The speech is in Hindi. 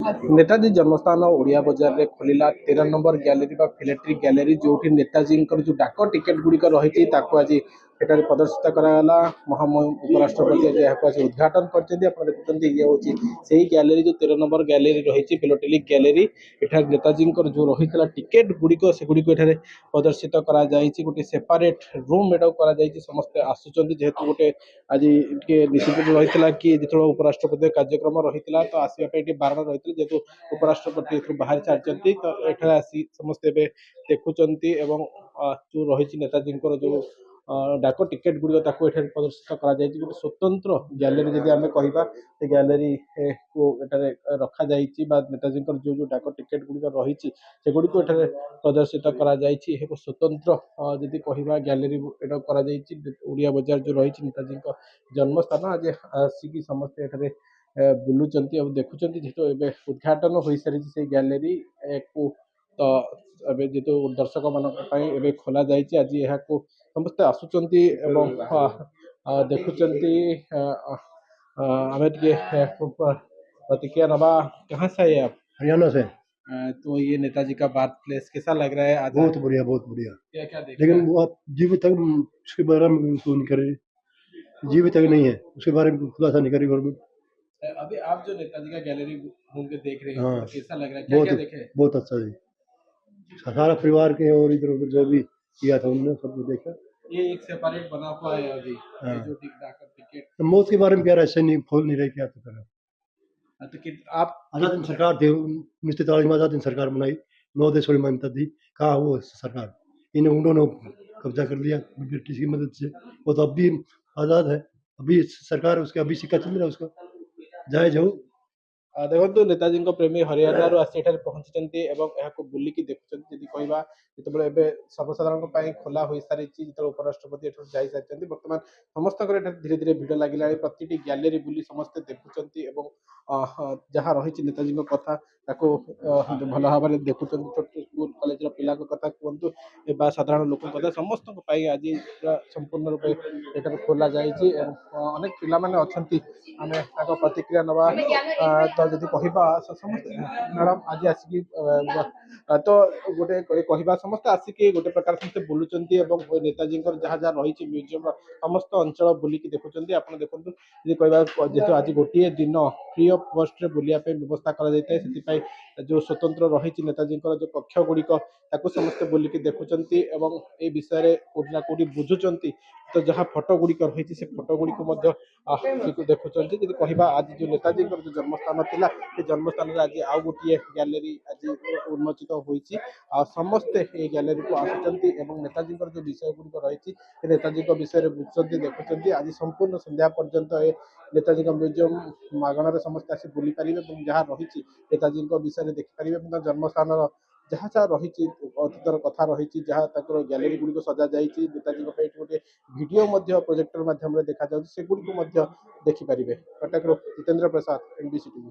नेताजी जन्मस्थान ओडिया बजार में खोलिला 13 नंबर गैलरी फिलेट्री गैलरी जो नेताजी जो डाक टिकेट गुड़िक रही आज एटार प्रदर्शित कराला महामहिम उपराष्ट्रपति आज उद्घाटन कर ये हूँ गैलरी जो 13 नंबर गैलरी रही फिलोटेलिक गैलरी एठार नेताजी जो रही टिकेट गुड़िक से गुड़िक प्रदर्शित करा गोटे सेपरेट रूम एटा समस्ते आसुच्च जेहेतु गोटे आज निश्चित रही कि जो उपराष्ट्रपति कार्यक्रम रही तो आसवाई बारण रही जेहेतु उपराष्ट्रपति बाहर सारी तो एठार आसी समस्ते देखुं जो रही नेताजी जो डाक टिकेट गुड़िक प्रदर्शित कर स्वतंत्र गैलरी जदि आम कह गैलरी को रखा नेताजी जो जो डाक टिकेट गुड़िक रही से गुड़िक प्रदर्शित कर स्वतंत्र जदि कह गैलरी ओडिया बजार जो रही नेताजी जन्मस्थान आज आसिक समस्ते बुलूं देखुं जेहेतु ए उद्घाटन हो सारी से गैलरी को तो जेहेतु दर्शक मान खोल आज यहाँ समस्ते आसुंच देखुं आम प्रतिक्रिया नवा। कहाँ से आए आप? हरियाणा से। तो ये नेताजी का बर्थ प्लेस कैसा लग रहा है आज? बहुत बढ़िया, बहुत बढ़िया। क्या क्या देख लेकिन वो आप जीवित तक उसके बारे में नहीं करे, जीवित तक नहीं है उसके बारे में खुलासा नहीं करी गवर्नमेंट। अभी आप जो नेताजी का गैलरी घूम के देख रहे हो हाँ, तो कैसा लग रहा है? क्या क्या देखे? बहुत अच्छा जी। सारा परिवार के और इधर उधर जो भी किया था उन्होंने सबको देखा। ये एक सेपरेट बना हुआ है अभी। हाँ। ये जो टिकट तो मौत के बारे में क्या रहा, ऐसे नहीं खोल नहीं रहे क्या तो करा। तो कि आप आजाद हिंद सरकार थी 1943 में, आजाद हिंद सरकार बनाई, 9 देशों की मान्यता दी, कहा वो सरकार इन्हें उन्होंने कब्जा कर लिया ब्रिटिश की मदद से। वो तो अब भी आजाद है, अभी सरकार उसका अभी सिक्का चल रहा है उसका जायज हो। देखो नेताजी प्रेमी हरियाणा आसी पहुंची बुलिकी देखुं जी कहवा जो सर्वसाधारण खोला हो सारी जो उपराष्ट्रपति जा सारी बर्तमान समस्त धीरे धीरे भिड़ लगे प्रति गैलरी बुली समस्ते देखुं जहाँ रही नेताजी कथा भल भाव में देखुं छोट स्कूल कॉलेज पिला कथा कहतु साधारण लोक कथा समस्त आज संपूर्ण रूपे ये खोल अनेक पिला आम प्रतिक्रिया नवा। तो जदि कहबा समस्त मैडम आज आसिक तो गोटे कहबा समस्त आसिक गोटे प्रकार समस्त बुलूं नेताजी जहाँ जहाँ रही म्यूजियम समस्त अंचल बुलिकी देखुं आप देखो जी कहबा जेहेतु आज गोटे दिन फ्री ऑफ कॉस्ट बुलाया व्यवस्था कर जो स्वतंत्र रही नेताजी जो कक्ष गुड़िक समस्ते बुलिकी देखुं ए विषय कोठिना कोठी बुझुं तो जहाँ फोटो गुड़िक रही से फोटो गुड़िक देखुं जी कहबा आज जो नेताजी जो जन्मस्थान थिला से जन्मस्थान आज आउ गोटे गैलरी आज उन्मोचित होती समस्ते ये गैलरी को आसुच्च नेताजी जो विषय गुड़िक रही नेताजी विषय बुझुं देखुं आज संपूर्ण संध्या पर्यंत नेताजी म्यूजियम मागणार समस्त आसी बुली पारे जहाँ रही नेताजी विषय देखिपारे जन्मस्थान जहाँ जहाँ रही अतीतर कथा रही जहाँ गैलरी गुड़िक सजा जाइए नेताजी गोटे वीडियो प्रोजेक्टर माध्यम देखा से गुड़िक देखिपारे। Cuttack Jitendra Prasad, NBC TV।